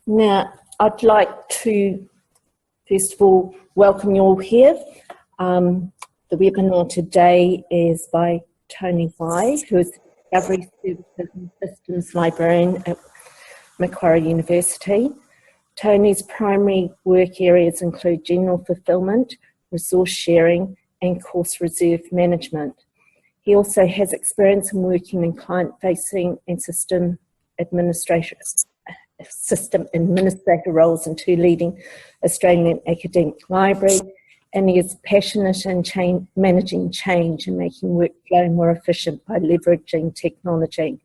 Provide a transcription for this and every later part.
Now, I'd like to, first of all, welcome you all here. The webinar today is by Tony Wai, who is Discovery Services and Systems Librarian at Macquarie University. Tony's primary work areas include general fulfilment, resource sharing, and course reserve management. He also has experience in working in client-facing and system administrator roles in two leading Australian academic libraries, and he is passionate in managing change and making workflow more efficient by leveraging technology.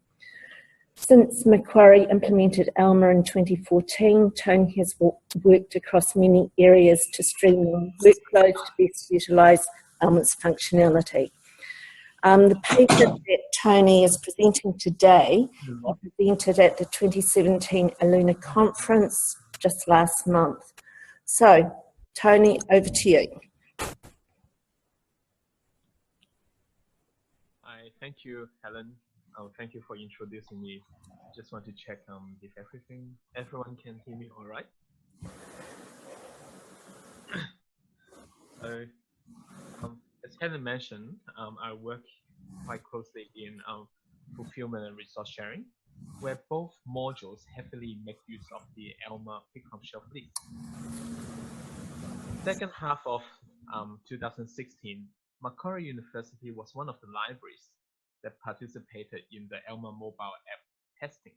Since Macquarie implemented Alma in 2014, Tony has worked across many areas to streamline workflows to best utilise Alma's functionality. The paper that Tony is presenting today, he presented at the 2017 Aluna conference just last month. So, Tony, over to you. Hi, thank you, Helen. Thank you for introducing me. Just want to check if everyone can hear me all right. So, as Helen mentioned, I work quite closely in fulfillment and resource sharing, where both modules heavily make use of the Alma pick-from-shelf list. Second half of 2016, Macquarie University was one of the libraries that participated in the Alma Mobile App testing.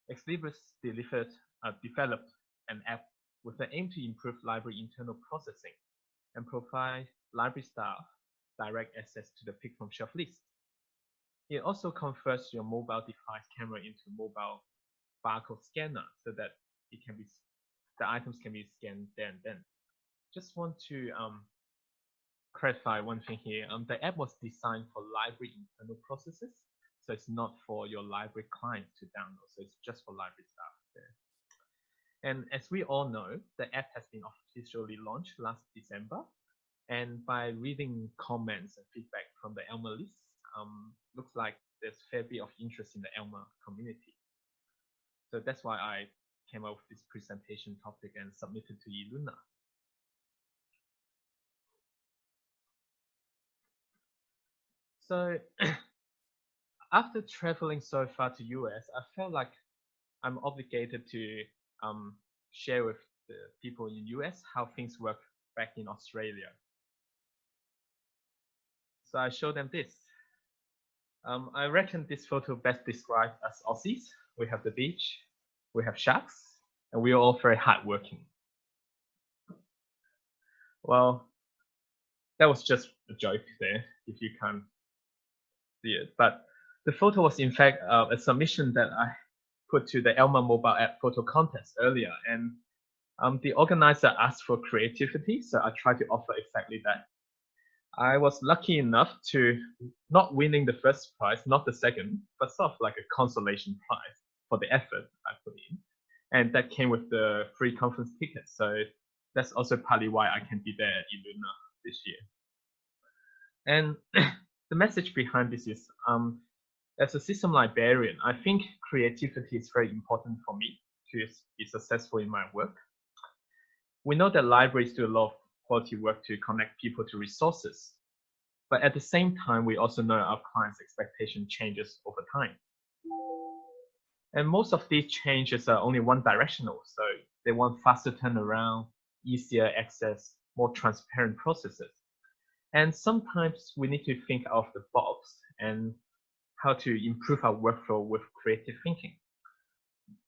Ex-Libris developed an app with the aim to improve library internal processing and provide library staff direct access to the pick-from-shelf list. It also converts your mobile device camera into a mobile barcode scanner so that the items can be scanned there and then. Just want to clarify one thing here. The app was designed for library internal processes, so it's not for your library client to download, so it's just for library staff there. And as we all know, the app has been officially launched last December, and by reading comments and feedback from the Alma list, looks like there's a fair bit of interest in the Alma community. So that's why I came up with this presentation topic and submitted to Iluna. So after traveling so far to US, I felt like I'm obligated to share with the people in US how things work back in Australia. So I show them this. I reckon this photo best describes us Aussies. We have the beach, we have sharks, and we are all very hardworking. Well, that was just a joke there, if you can't see it. But the photo was in fact a submission that I put to the Alma Mobile App photo contest earlier, and the organizer asked for creativity, so I tried to offer exactly that. I was lucky enough to not winning the first prize, not the second, but sort of like a consolation prize for the effort I put in. And that came with the free conference ticket. So that's also partly why I can be there at Iluna this year. And the message behind this is, as a system librarian, I think creativity is very important for me to be successful in my work. We know that libraries do a lot of quality work to connect people to resources. But at the same time, we also know our clients' expectation changes over time. And most of these changes are only one directional. So they want faster turnaround, easier access, more transparent processes. And sometimes we need to think out of the box and how to improve our workflow with creative thinking.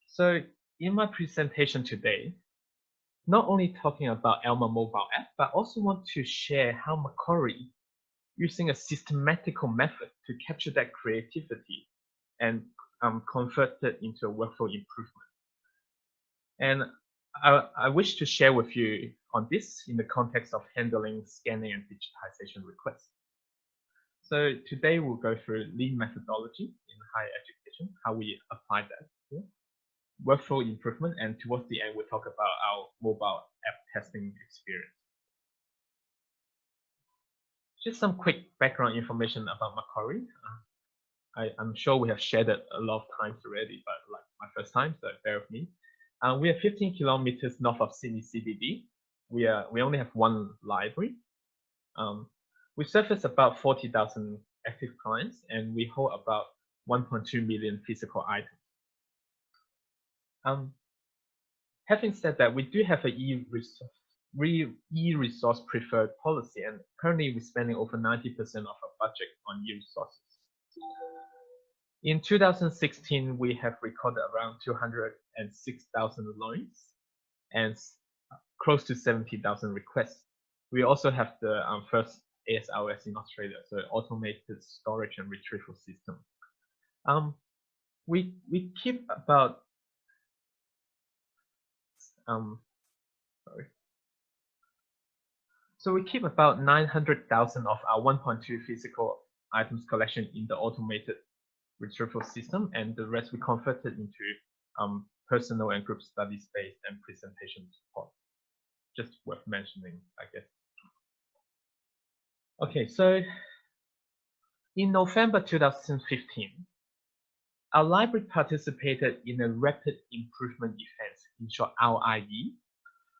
So in my presentation today, not only talking about Alma Mobile App, but also want to share how Macquarie using a systematical method to capture that creativity and convert it into a workflow improvement. And I wish to share with you on this in the context of handling scanning and digitization requests. So today we'll go through lean methodology in higher education, how we apply that here, workflow improvement, and towards the end we'll talk about our mobile app testing experience. Just some quick background information about Macquarie. I'm sure we have shared it a lot of times already, but like my first time, so bear with me. We are 15 kilometers north of Sydney CBD. We only have one library. We service about 40,000 active clients, and we hold about 1.2 million physical items. Having said that, we do have a e-resource preferred policy, and currently we're spending over 90% of our budget on e-resources. In 2016, we have recorded around 206,000 loans and close to 70,000 requests. We also have the first ASRS in Australia, so automated storage and retrieval system. We keep about So we keep about 900,000 of our 1.2 physical items collection in the automated retrieval system, and the rest we converted into personal and group study space and presentation support. Just worth mentioning, I guess. Okay, so in November 2015, our library participated in a rapid improvement event, in short RIE,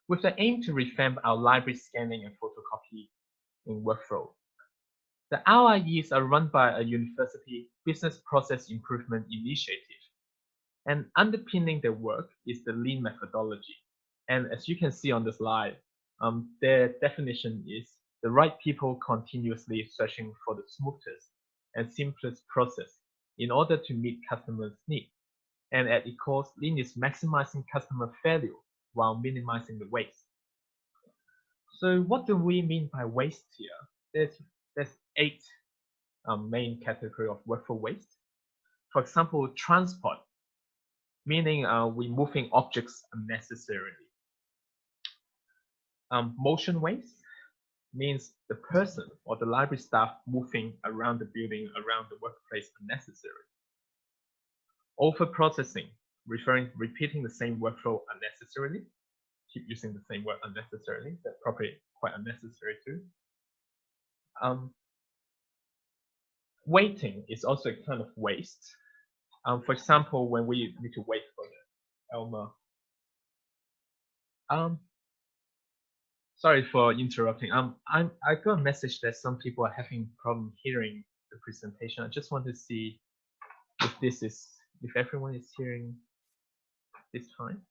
with the aim to revamp our library scanning and photocopying workflow. The RIEs are run by a university business process improvement initiative, and underpinning their work is the lean methodology. And as you can see on the slide, their definition is the right people continuously searching for the smoothest and simplest process in order to meet customers' needs. And at its core, lean is maximizing customer value while minimizing the waste. So what do we mean by waste here? There's 8 main categories of workflow waste. For example, transport, meaning we're moving objects unnecessarily. Motion waste means the person or the library staff moving around the building, around the workplace unnecessarily. Over-processing, repeating the same workflow unnecessarily. Keep using the same word unnecessarily. That's probably quite unnecessary too. Waiting is also a kind of waste. For example, when we need to wait for the Alma. Sorry for interrupting. I got a message that some people are having problem hearing the presentation. I just want to see if everyone is hearing this fine.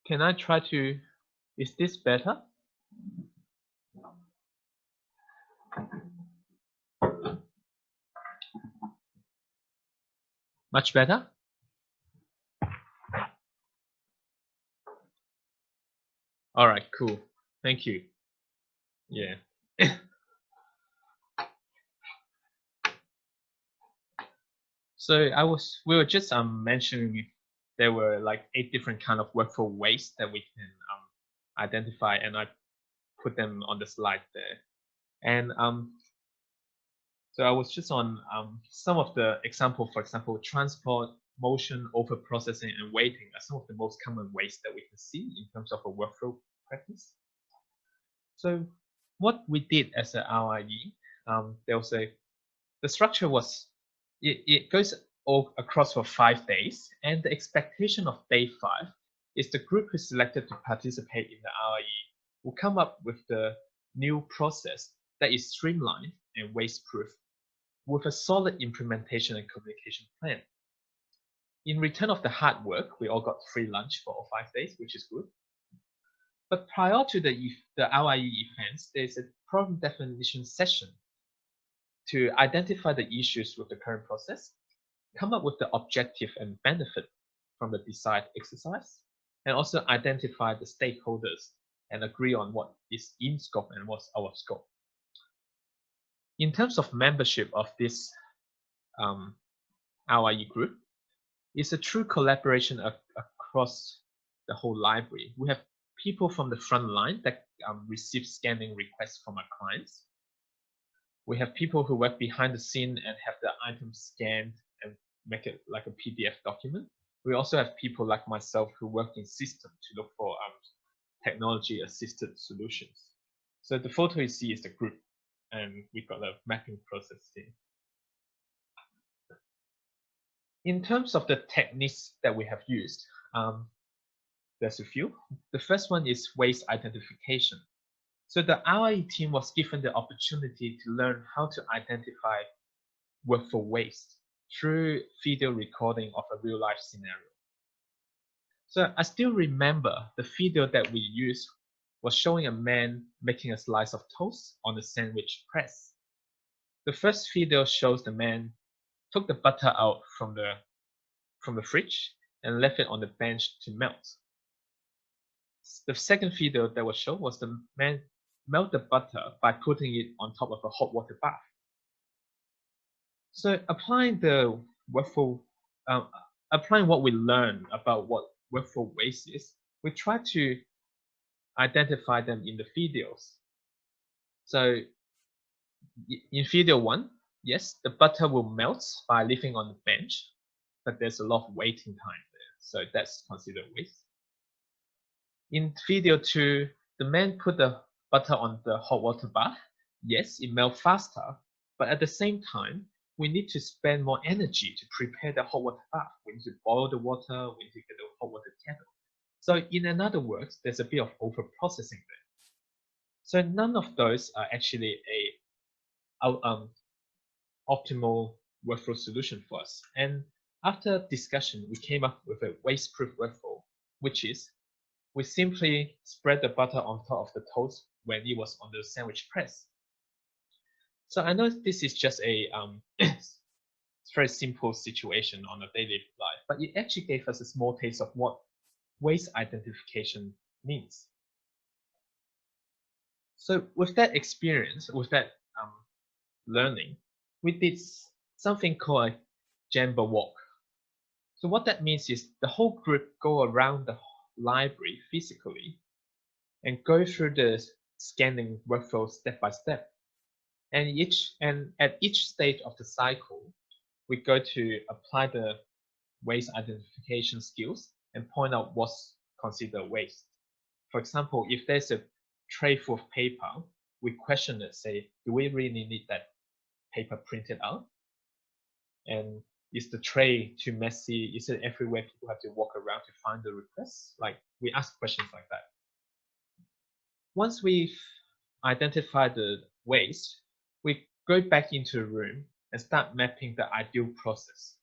Can I try to, is this better? Much better? All right, cool. Thank you. Yeah. So we were just mentioning there were like 8 different kind of workflow waste that we can identify, and I put them on the slide there. And so I was just on some of the example. For example, transport, motion, over-processing, and waiting are some of the most common waste that we can see in terms of a workflow practice. So what we did as a RIE, the structure was, it goes all across for 5 days, and the expectation of day 5 is the group who's selected to participate in the RIE will come up with the new process that is streamlined and waste-proof with a solid implementation and communication plan. In return of the hard work, we all got free lunch for all 5 days, which is good. But prior to the RIE events, there's a problem definition session to identify the issues with the current process, come up with the objective and benefit from the desired exercise, and also identify the stakeholders and agree on what is in scope and what's out of scope. In terms of membership of this RIE group, it's a true collaboration across the whole library. We have people from the front line that receive scanning requests from our clients. We have people who work behind the scene and have the items scanned and make it like a PDF document. We also have people like myself who work in system to look for technology-assisted solutions. So the photo you see is the group, and we've got a mapping process here. In terms of the techniques that we have used, there's a few. The first one is waste identification. So the RIE team was given the opportunity to learn how to identify workflow waste through video recording of a real-life scenario. So I still remember the video that we used was showing a man making a slice of toast on a sandwich press. The first video shows the man took the butter out from the fridge and left it on the bench to melt. The second video that was shown was the man melt the butter by putting it on top of a hot water bath. So applying the workflow, applying what we learned about what workflow waste is, we try to identify them in the videos. So in video 1, yes, the butter will melt by leaving on the bench, but there's a lot of waiting time there, so that's considered waste. In video 2, the man put the butter on the hot water bath. Yes, it melts faster, but at the same time, we need to spend more energy to prepare the hot water bath. We need to boil the water, we need to get the hot water kettle. So in other words, there's a bit of over-processing there. So none of those are actually a optimal workflow solution for us. And after discussion, we came up with a waste-proof workflow, which is we simply spread the butter on top of the toast when it was on the sandwich press. So I know this is just a very simple situation on a daily life, but it actually gave us a small taste of what waste identification means. So with that experience, with that learning, we did something called a Gemba walk. So what that means is the whole group go around the library physically and go through the scanning workflow step by step. And at each stage of the cycle, we go to apply the waste identification skills and point out what's considered waste. For example, if there's a tray full of paper, we question it, say, do we really need that paper printed out? And is the tray too messy? Is it everywhere people have to walk around to find the requests? Like, we ask questions like that. Once we've identified the waste, we go back into a room and start mapping the ideal process.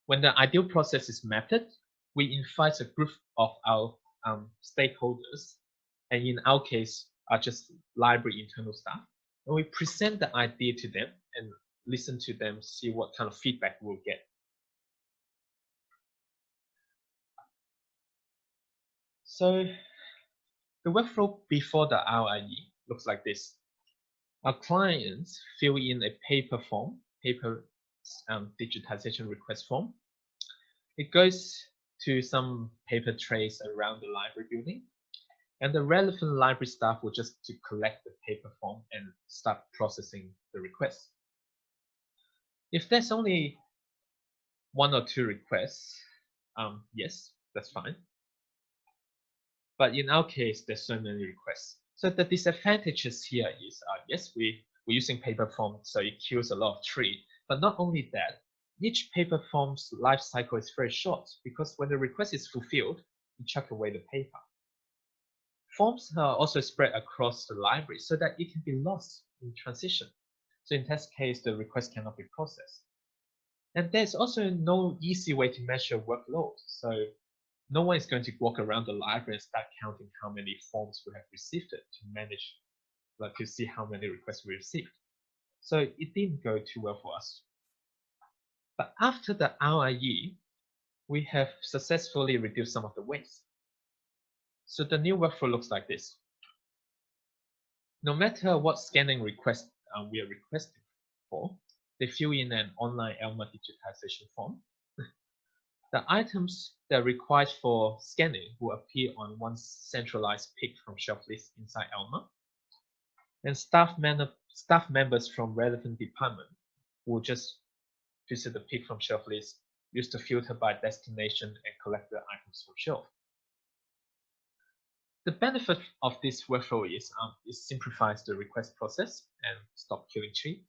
When the ideal process is mapped, we invite a group of our stakeholders, and in our case, are just library internal staff, and we present the idea to them and listen to them, see what kind of feedback we'll get. So the workflow before the RIE looks like this. Our clients fill in a paper form, paper digitization request form. It goes to some paper trays around the library building, and the relevant library staff will just to collect the paper form and start processing the request. If there's only 1 or 2 requests, yes, that's fine. But in our case, there's so many requests. So the disadvantages here is, yes, we're using paper form, so it kills a lot of tree. But not only that, each paper form's life cycle is very short, because when the request is fulfilled, you chuck away the paper. Forms are also spread across the library so that it can be lost in transition. So in that case, the request cannot be processed. And there's also no easy way to measure workload. So no one is going to walk around the library and start counting how many forms we have received to manage, like to see how many requests we received. So it didn't go too well for us. But after the RIE, we have successfully reduced some of the waste. So the new workflow looks like this. No matter what scanning request we are requesting for, they fill in an online Alma digitization form. The items that are required for scanning will appear on one centralized pick from shelf list inside Alma. And staff members from relevant department will just visit the pick from shelf list, use the filter by destination, and collect the items from shelf. The benefit of this workflow is it simplifies the request process and stop killing trees.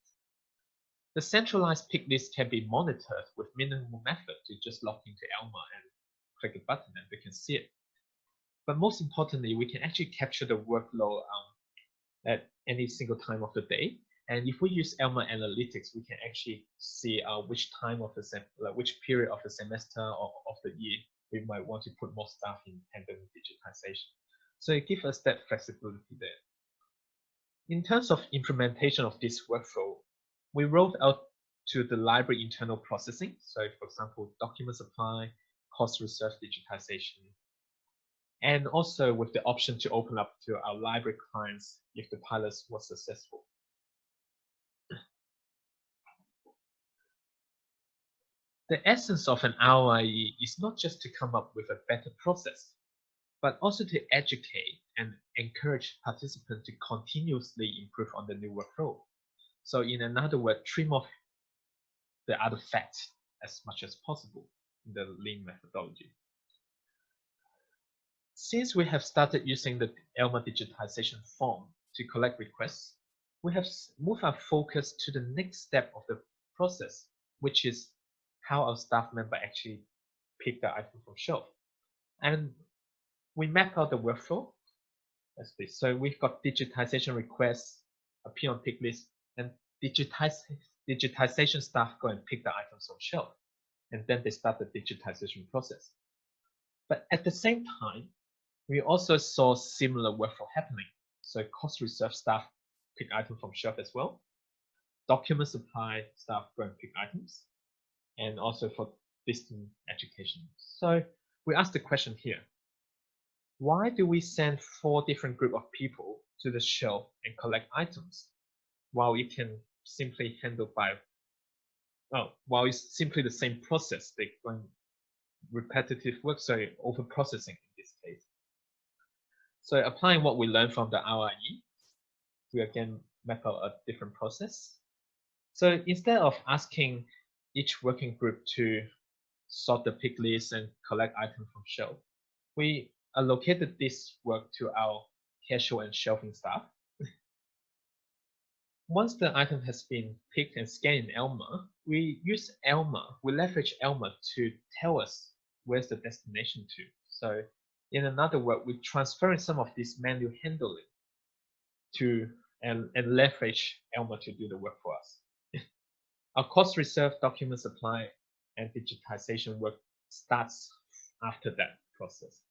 The centralized pick list can be monitored with minimal method to just log into Alma and click a button and we can see it. But most importantly, we can actually capture the workload at any single time of the day. And if we use Alma Analytics, we can actually see which time of the which period of the semester or of the year we might want to put more staff in tandem digitization. So it gives us that flexibility there. In terms of implementation of this workflow, we rolled out to the library internal processing. So for example, document supply, cost reserve digitization, and also with the option to open up to our library clients if the pilot was successful. The essence of an RIE is not just to come up with a better process, but also to educate and encourage participants to continuously improve on the new workflow. So in another word, trim off the artifacts as much as possible in the lean methodology. Since we have started using the Alma digitization form to collect requests, we have moved our focus to the next step of the process, which is how our staff member actually pick the item from shelf. And we map out the workflow as this. So we've got digitization requests appear on pick list, and digitization staff go and pick the items from shelf, and then they start the digitization process. But at the same time, we also saw similar workflow happening. So cost reserve staff pick items from shelf as well. Document supply staff go and pick items, and also for distance education. So we asked the question here, why do we send 4 different groups of people to the shelf and collect items while it can simply handle by, while it's simply the same process, they're going repetitive work, so over processing in this case. So applying what we learned from the RIE, we again map out a different process. So instead of asking each working group to sort the pick list and collect items from shelf, we allocated this work to our casual and shelving staff. Once the item has been picked and scanned in Alma, we leverage Alma to tell us where's the destination to. So in another word, we transfer some of this manual handling to and leverage Alma to do the work for us. Our cost reserve, document supply, and digitization work starts after that process.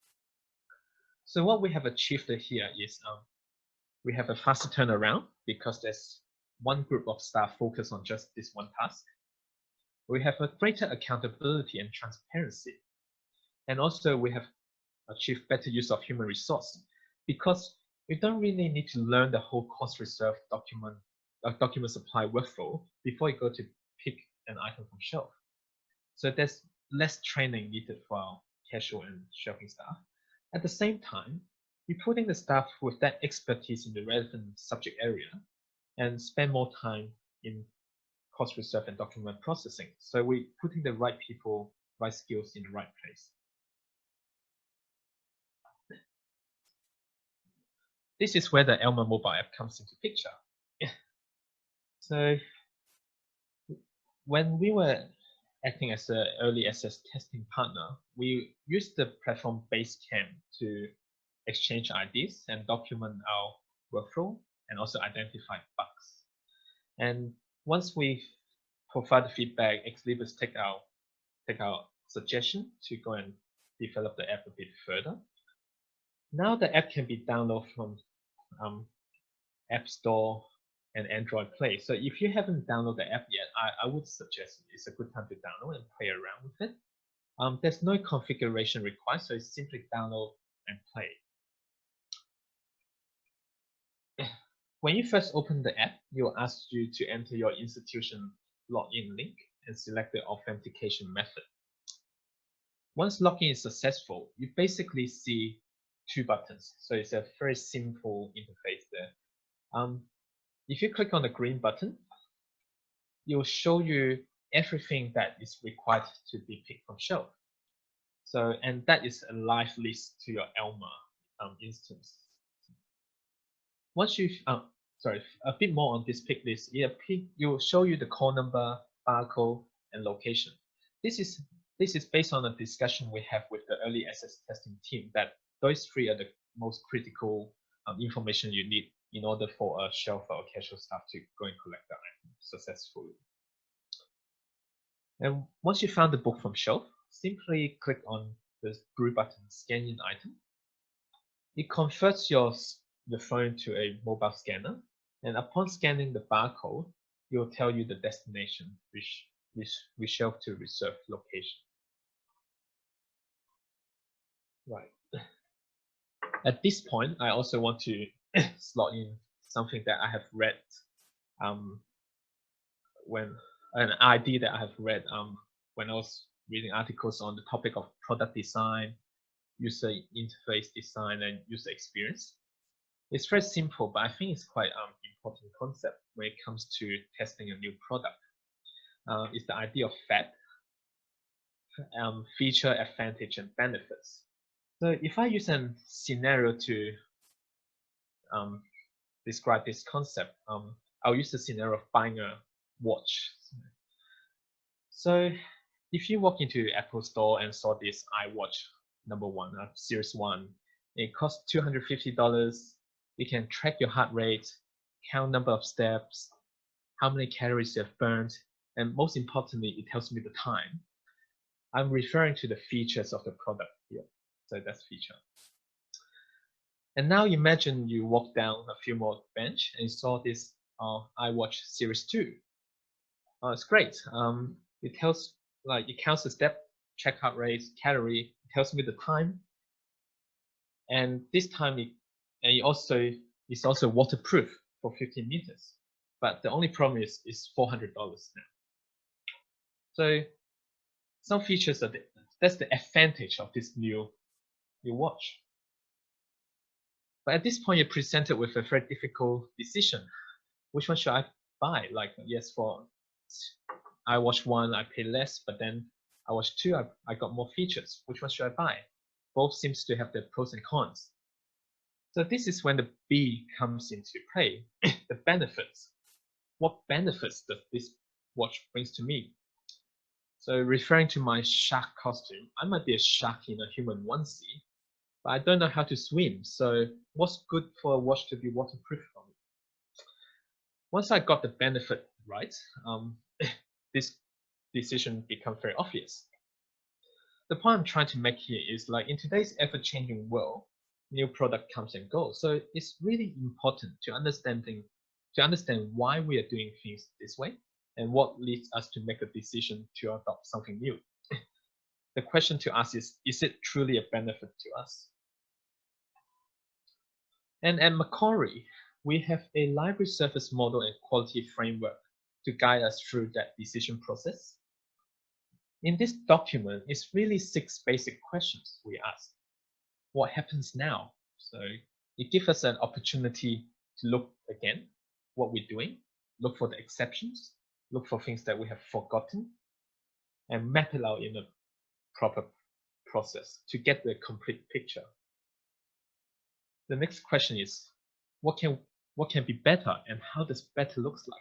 So what we have achieved here is we have a faster turnaround because there's one group of staff focused on just this one task. We have a greater accountability and transparency. And also we have achieved better use of human resource because we don't really need to learn the whole cost reserve document supply workflow before you go to pick an item from shelf. So there's less training needed for our casual and shelving staff. At the same time, we're putting the staff with that expertise in the relevant subject area and spend more time in cost reserve and document processing. So we're putting the right people, right skills in the right place. This is where the Alma Mobile App comes into picture. So when we were acting as an early access testing partner, we used the platform Basecamp to exchange ideas and document our workflow and also identify bugs. And once we provide the feedback, ex-libris take our suggestion to go and develop the app a bit further. Now the app can be downloaded from App Store and Android Play. So if you haven't downloaded the app yet, I would suggest it's a good time to download and play around with it. There's no configuration required, so it's simply download and play. When you first open the app, it will ask you to enter your institution login link and select the authentication method. Once login is successful, you basically see 2 buttons. So it's a very simple interface there. If you click on the green button, it will show you everything that is required to be picked from shelf. So, and that is a live list to your Alma instance. Once you, sorry, a bit more on this pick list, it will show you the call number, barcode, and location. This is based on a discussion we have with the early access testing team that those three are the most critical information you need in order for a shelf or casual staff to go and collect the item successfully. And once you found the book from shelf, simply click on the blue button, Scan in Item. It converts your phone to a mobile scanner, and upon scanning the barcode, it will tell you the destination, which shelf to reserve location. Right. At this point, I also want to slot in something that I have read an idea that I have read when I was reading articles on the topic of product design, user interface design, and user experience. It's very simple, but I think it's quite important concept when it comes to testing a new product. It's the idea of FAT, feature, advantage, and benefits. So if I use a scenario to describe this concept, I'll use the scenario of buying a watch. So if you walk into Apple Store and saw this iWatch #1, Series 1, it costs $250. You can track your heart rate, count number of steps, how many calories you have burned, and most importantly, it tells me the time. I'm referring to the features of the product here. So that's feature. And now imagine you walk down a few more bench and you saw this iWatch Series 2. It's great. It tells, it counts the step, check heart rate, calorie, it tells me the time. And this time it's also waterproof for 15 meters. But the only problem is it's $400 now. So some features are that's the advantage of this new watch. But at this point, you're presented with a very difficult decision. Which one should I buy? Yes, for iWatch 1, I pay less, but then iWatch 2, I got more features. Which one should I buy? Both seems to have their pros and cons. So this is when the B comes into play, the benefits. What benefits does this watch brings to me? So referring to my shark costume, I might be a shark in a human onesie, but I don't know how to swim. So what's good for a watch to be waterproof for me? Once I got the benefit right, this decision becomes very obvious. The point I'm trying to make here is in today's ever-changing world, new product comes and goes. So it's really important to understand why we are doing things this way and what leads us to make a decision to adopt something new. The question to ask is it truly a benefit to us? And at Macquarie, we have a library service model and quality framework to guide us through that decision process. In this document, it's really 6 basic questions we ask. What happens now? So it gives us an opportunity to look again what we're doing, look for the exceptions, look for things that we have forgotten, and map it out in a proper process to get the complete picture. The next question is, what can be better and how does better looks like?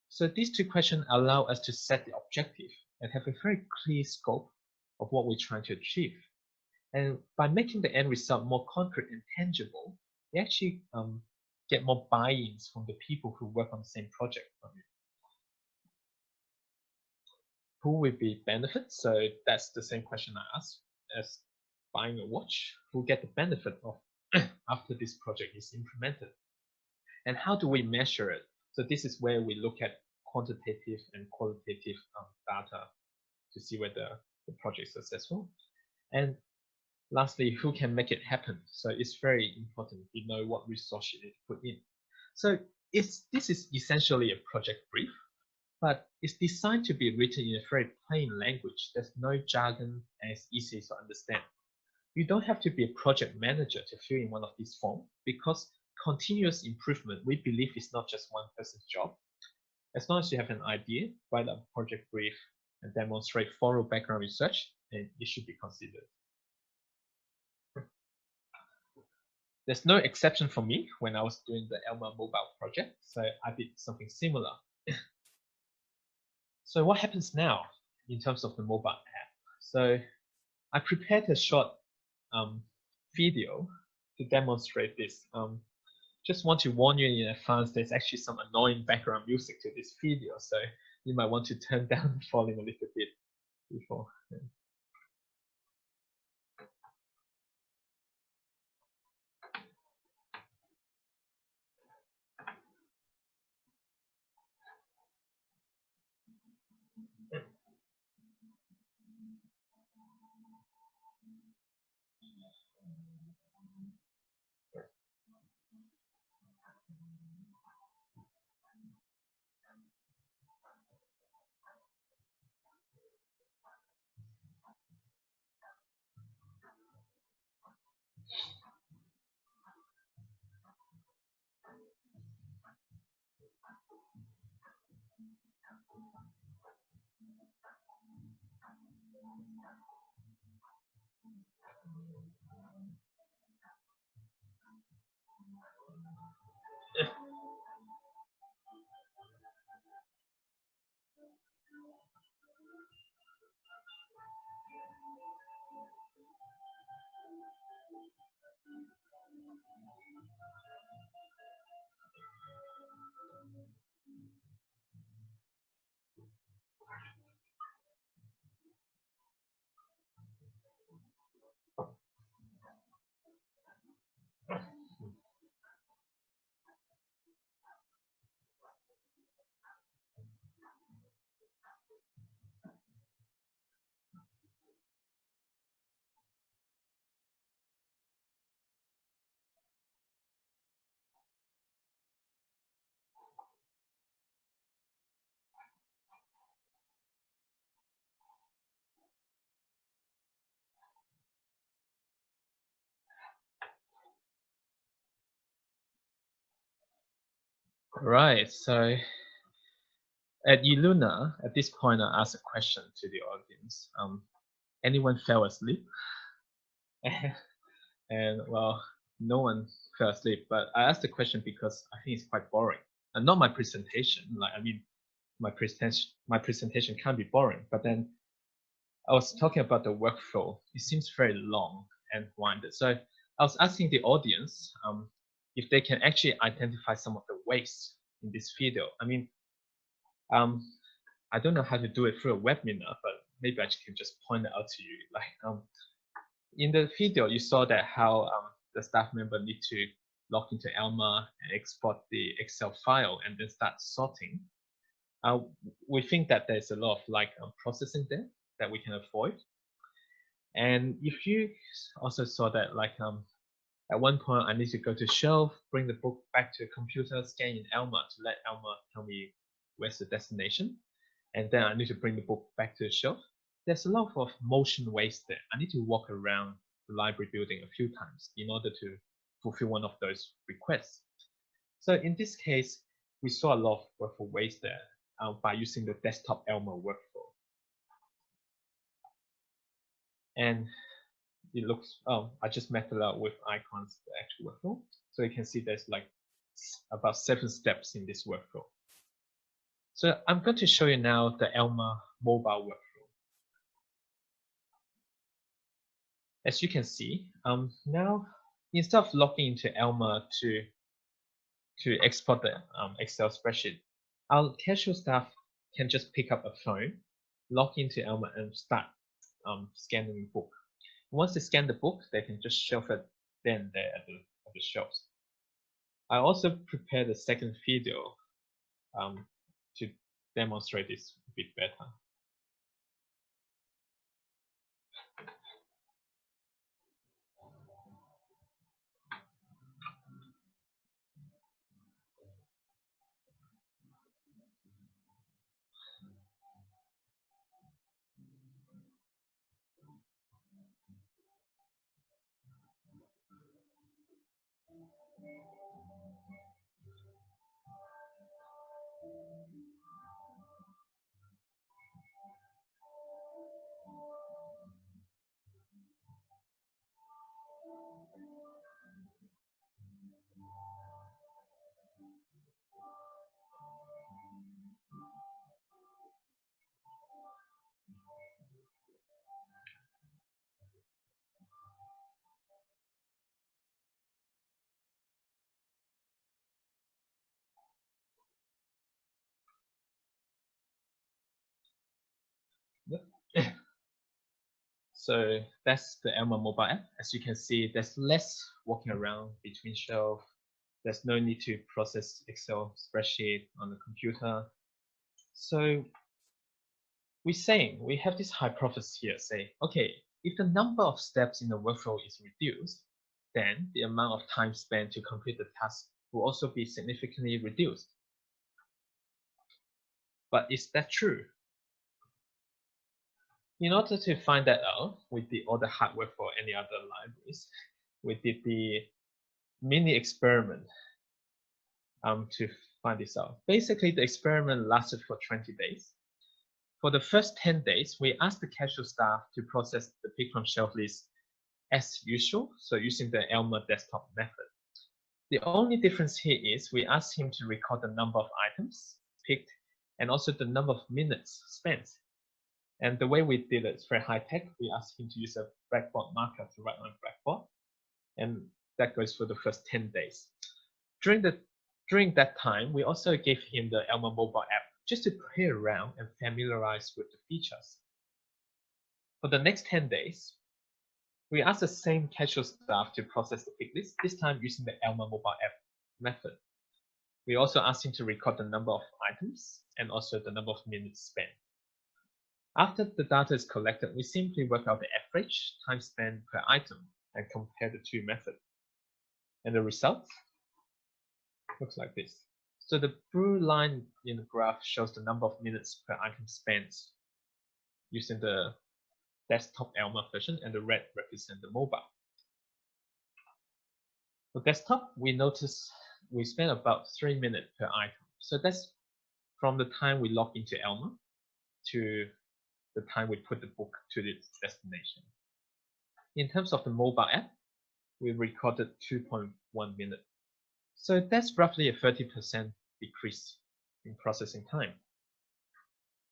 So these 2 questions allow us to set the objective and have a very clear scope of what we're trying to achieve. And by making the end result more concrete and tangible, we actually get more buy-ins from the people who work on the same project from you. Who will be benefit? So that's the same question I asked as buying a watch. Who will get the benefit of after this project is implemented? And how do we measure it? So this is where we look at quantitative and qualitative data to see whether the project is successful. And lastly, who can make it happen? So it's very important to know what resource you need to put in. So this is essentially a project brief, but it's designed to be written in a very plain language. There's no jargon and it's easy to understand. You don't have to be a project manager to fill in one of these forms because continuous improvement, we believe, is not just one person's job. As long as you have an idea, write a project brief and demonstrate thorough background research, and it should be considered. There's no exception for me when I was doing the Alma Mobile project, so I did something similar. So what happens now in terms of the mobile app? So I prepared a short video to demonstrate this. Just want to warn you in advance, there's actually some annoying background music to this video, so you might want to turn down the volume a little bit before. Right, so at Eluna, at this point, I asked a question to the audience. Anyone fell asleep? And well, no one fell asleep, but I asked the question because I think it's quite boring. And not my presentation, like, I mean, my presentation can be boring, but then I was talking about the workflow. It seems very long and winded. So I was asking the audience if they can actually identify some of the waste in this video. I mean, I don't know how to do it through a webinar, but maybe I can just point it out to you. Like in the video, you saw that how the staff member need to log into Alma and export the Excel file and then start sorting. We think that there's a lot of like processing there that we can avoid. And if you also saw that like at one point I need to go to shelf, bring the book back to a computer, scan in Alma to let Alma tell me where's the destination. And then I need to bring the book back to the shelf. There's a lot of motion waste there. I need to walk around the library building a few times in order to fulfill one of those requests. So in this case, we saw a lot of workflow waste there by using the desktop Alma workflow. And it looks, I just mapped it out with icons, the actual workflow. So you can see there's like about 7 steps in this workflow. So I'm going to show you now the Alma mobile workflow. As you can see, now instead of logging into Alma to export the Excel spreadsheet, our casual staff can just pick up a phone, log into Alma and start scanning the book. Once they scan the book, they can just shelf it then there at the shelves. I also prepared a second video to demonstrate this a bit better. So that's the Alma Mobile App. As you can see, there's less walking around between shelves. There's no need to process Excel spreadsheet on the computer. So we have this hypothesis here, say, okay, if the number of steps in the workflow is reduced, then the amount of time spent to complete the task will also be significantly reduced. But is that true? In order to find that out, we did all the hard work for any other libraries. We did the mini experiment to find this out. Basically, the experiment lasted for 20 days. For the first 10 days, we asked the casual staff to process the pick from shelf list as usual, so using the Alma desktop method. The only difference here is we asked him to record the number of items picked and also the number of minutes spent. And the way we did it is very high tech. We asked him to use a blackboard marker to write on a blackboard, and that goes for the first 10 days. During that time, we also gave him the Alma Mobile App just to play around and familiarize with the features. For the next 10 days, we asked the same casual staff to process the pick list, this time using the Alma Mobile App method. We also asked him to record the number of items and also the number of minutes spent. After the data is collected, we simply work out the average time spent per item and compare the two methods. And the result looks like this. So the blue line in the graph shows the number of minutes per item spent using the desktop Alma version, and the red represents the mobile. For desktop, we notice we spend about 3 minutes per item. So that's from the time we log into Alma to the time we put the book to its destination. In terms of the mobile app, we recorded 2.1 minutes. So that's roughly a 30% decrease in processing time.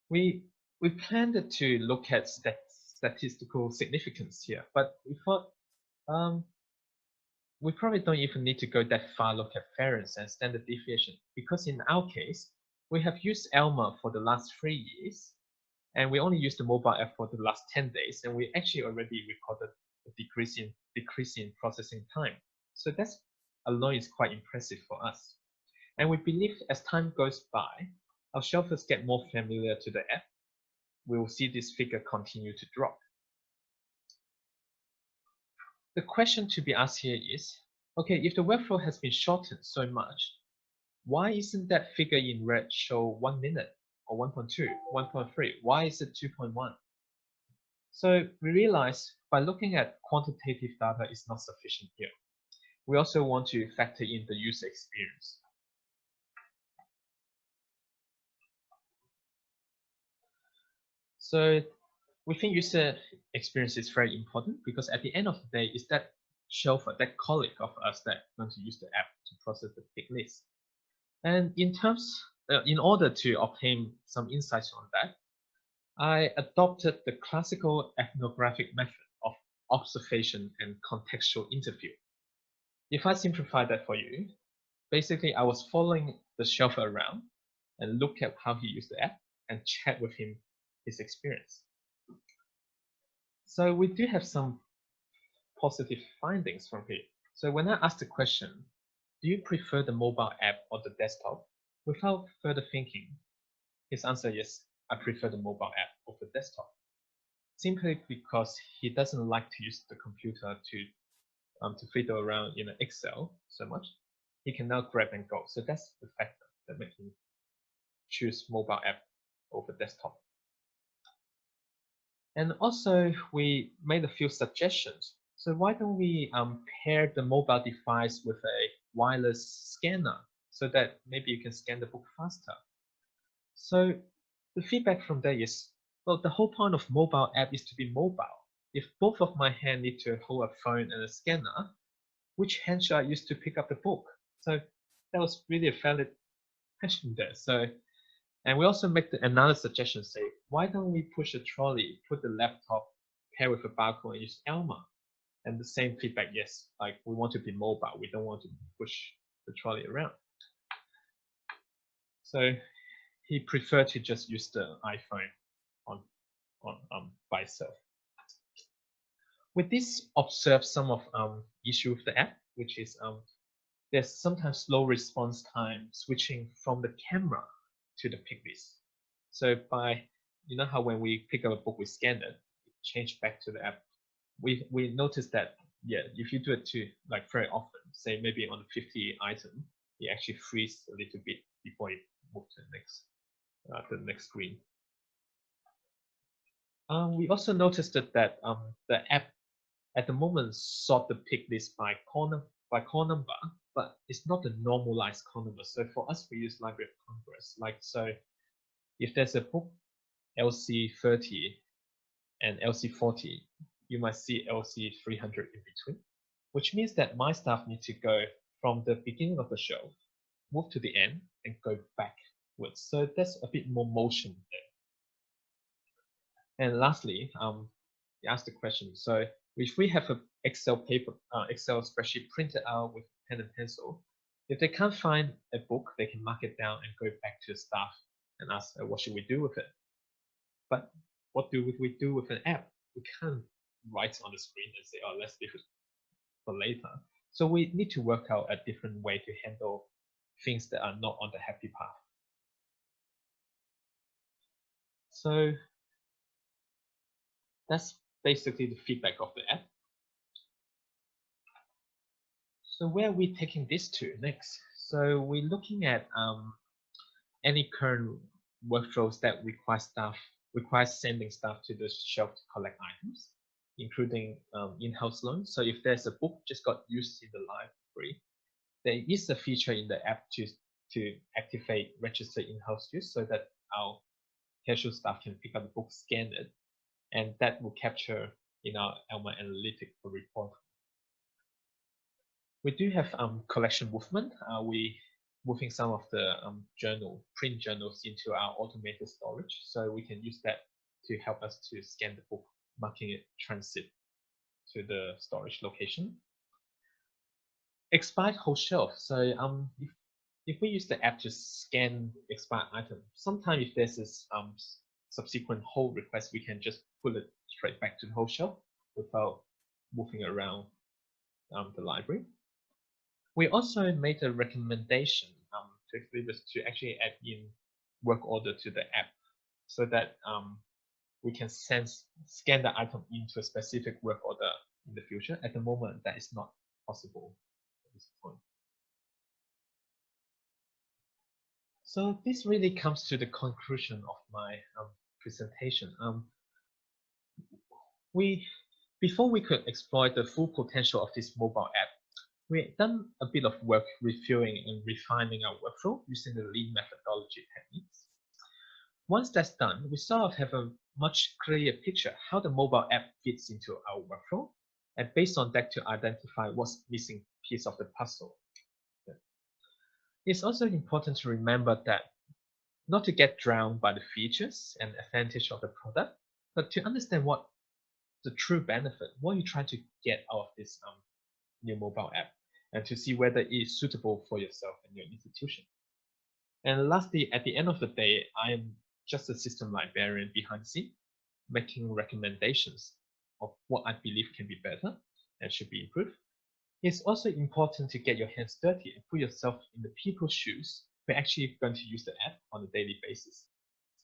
We planned to look at statistical significance here, but we thought we probably don't even need to go that far, look at variance and standard deviation, because in our case, we have used Alma for the last 3 years, and we only used the mobile app for the last 10 days, and we actually already recorded a decrease in processing time. So that's alone is quite impressive for us. And we believe as time goes by, our shelfers get more familiar to the app, we will see this figure continue to drop. The question to be asked here is, okay, if the workflow has been shortened so much, why isn't that figure in red show 1 minute or 1.2, 1.3? Why is it 2.1? So we realize by looking at quantitative data is not sufficient here. We also want to factor in the user experience. So we think user experience is very important, because at the end of the day, it's that shelfer, that colleague of us that's going to use the app to process the pick list. And in order to obtain some insights on that, I adopted the classical ethnographic method of observation and contextual interview. If I simplify that for you, basically I was following the shelfer around and look at how he used the app and chat with him his experience. So we do have some positive findings from here. So when I asked the question, do you prefer the mobile app or the desktop? Without further thinking, his answer is, I prefer the mobile app over desktop. Simply because he doesn't like to use the computer to fiddle around in Excel so much. He can now grab and go. So that's the factor that makes him choose mobile app over desktop. And also, we made a few suggestions. So why don't we pair the mobile device with a wireless scanner so that maybe you can scan the book faster? So the feedback from there is, well, the whole point of mobile app is to be mobile. If both of my hands need to hold a phone and a scanner, which hand should I use to pick up the book? So that was really a valid question there. So, and we also make another suggestion, say, why don't we push a trolley, put the laptop, pair with a barcode and use Alma? And the same feedback, yes, like we want to be mobile. We don't want to push the trolley around. So he preferred to just use the iPhone by itself. With this, observe some of issue with the app, which is there's sometimes slow response time switching from the camera to the pick list. So by, you know how when we pick up a book, we scan it, change back to the app. We noticed that, yeah, if you do it to like very often, say maybe on the 50 item, it actually freeze a little bit before it moves to the next screen. We also noticed that the app at the moment sort the pick list by call number, but it's not the normalized call number. So for us, we use Library of Congress. Like, so if there's a book LC30 and LC40, you might see LC300 in between, which means that my staff need to go from the beginning of the show, move to the end, and go backwards. So there's a bit more motion there. And lastly, you asked the question. So if we have an Excel spreadsheet printed out with pen and pencil, if they can't find a book, they can mark it down and go back to the staff and ask, what should we do with it? But what do we do with an app? We can't write on the screen and say, oh, let's leave it for later. So we need to work out a different way to handle things that are not on the happy path. So that's basically the feedback of the app. So where are we taking this to next? So we're looking at any current workflows that require sending staff to the shelf to collect items, including in-house loans. So if there's a book just got used in the library, there is a feature in the app to activate register in-house use so that our casual staff can pick up the book, scan it, and that will capture in our Alma Analytics for report. We do have collection movement. We moving some of the print journals into our automated storage, so we can use that to help us to scan the book, marking it transit to the storage location. Expired whole shelf. So if we use the app to scan expired item, sometimes if there's this subsequent hold request, we can just pull it straight back to the whole shelf without moving around the library. We also made a recommendation to exhibitors to actually add in work order to the app so that we can scan the item into a specific work order in the future. At the moment, that is not possible at this point. So this really comes to the conclusion of my presentation. Before we could exploit the full potential of this mobile app, we've done a bit of work reviewing and refining our workflow using the lean methodology techniques. Once that's done, we sort of have a much clearer picture how the mobile app fits into our workflow, and based on that to identify what's missing piece of the puzzle. It's also important to remember that not to get drowned by the features and advantage of the product, but to understand what the true benefit, what you're trying to get out of this new mobile app, and to see whether it is suitable for yourself and your institution. And lastly, at the end of the day, I am just a system librarian behind the scene, making recommendations of what I believe can be better and should be improved. It's also important to get your hands dirty and put yourself in the people's shoes who are actually going to use the app on a daily basis.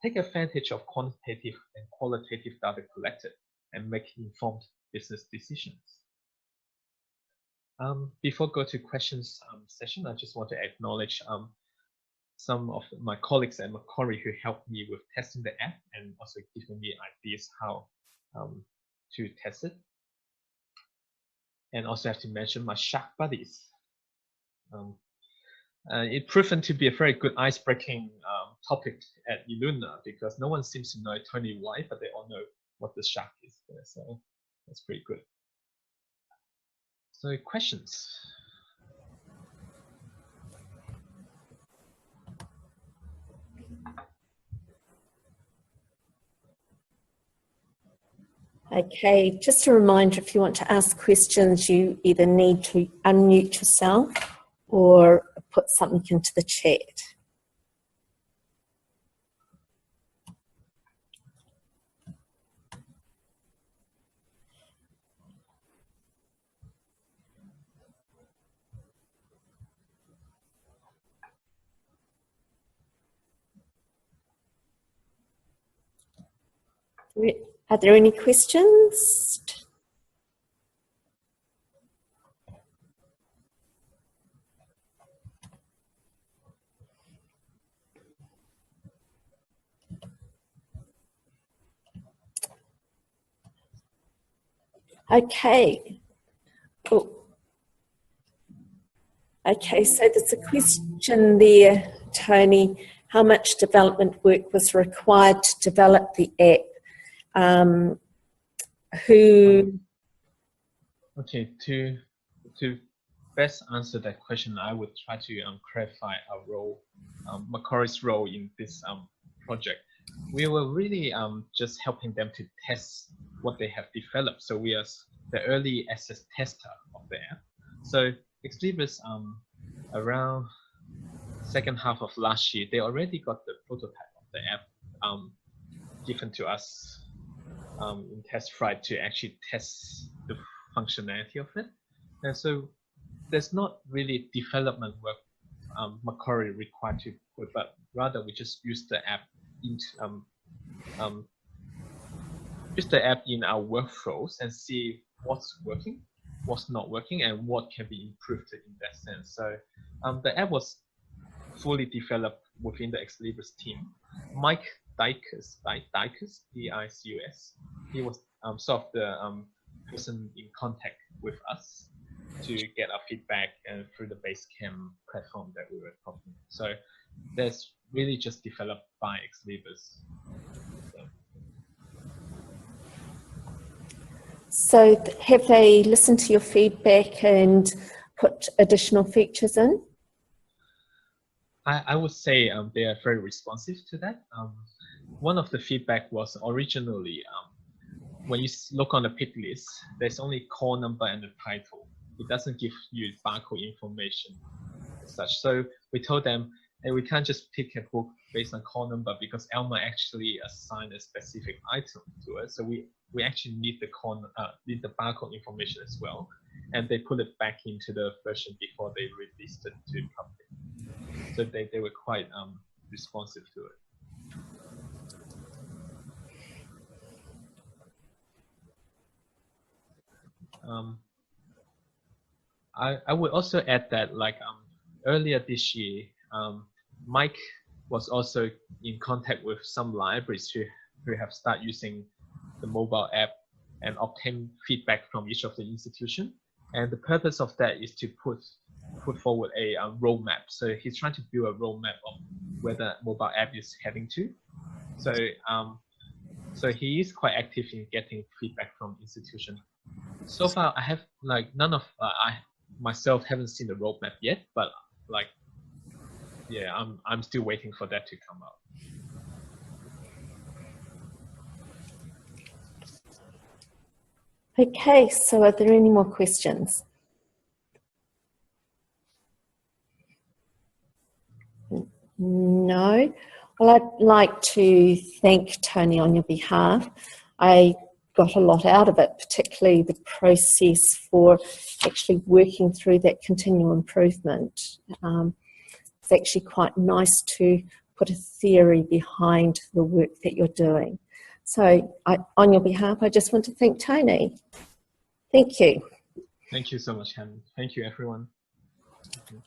Take advantage of quantitative and qualitative data collected and make informed business decisions. Before go to questions session, I just want to acknowledge some of my colleagues at Macquarie who helped me with testing the app and also giving me ideas how to test it. And also have to mention my shark buddies. It proven to be a very good ice-breaking topic at Iluna because no one seems to know Tony why, but they all know what the shark is there. So that's pretty good. So questions? Okay, just a reminder, if you want to ask questions, you either need to unmute yourself or put something into the chat. Are there any questions? Okay. Oh. Okay, so there's a question there, Tony. How much development work was required to develop the app? Okay, to best answer that question, I would try to clarify our role, Macquarie's role in this project. We were really just helping them to test what they have developed. So we are the early access tester of the app. So Exlibris, around second half of last year, they already got the prototype of the app given to us in test flight to actually test the functionality of it. And so there's not really development work Macquarie required to put, but rather we just use the app into use the app in our workflows and see what's working, what's not working, and what can be improved in that sense. So the app was fully developed within the Exlibris team. Mike Dicus, D-I-C-U-S, he was sort of the person in contact with us to get our feedback and through the Basecamp platform that we were talking. So that's really just developed by Exlibris. So have they listened to your feedback and put additional features in? I would say they are very responsive to that. One of the feedback was originally when you look on the pick list, there's only call number and the title. It doesn't give you barcode information as such. So we told them, hey, we can't just pick a book based on call number because Alma actually assigned a specific item to it. So we actually need the barcode information as well. And they put it back into the version before they released it to public. So they were quite responsive to it. I would also add that earlier this year, Mike was also in contact with some libraries who have started using the mobile app and obtain feedback from each of the institution. And the purpose of that is to put forward a roadmap. So he's trying to build a roadmap of where the mobile app is heading to. So so he is quite active in getting feedback from institution. So far, I have none of I myself haven't seen the roadmap yet, but yeah, I'm still waiting for that to come out. Okay, so are there any more questions? No. Well, I'd like to thank Tony on your behalf. I got a lot out of it, particularly the process for actually working through that continual improvement. It's actually quite nice to put a theory behind the work that you're doing. So on your behalf, I just want to thank Tony. Thank you. Thank you so much, Helen. Thank you, everyone. Thank you.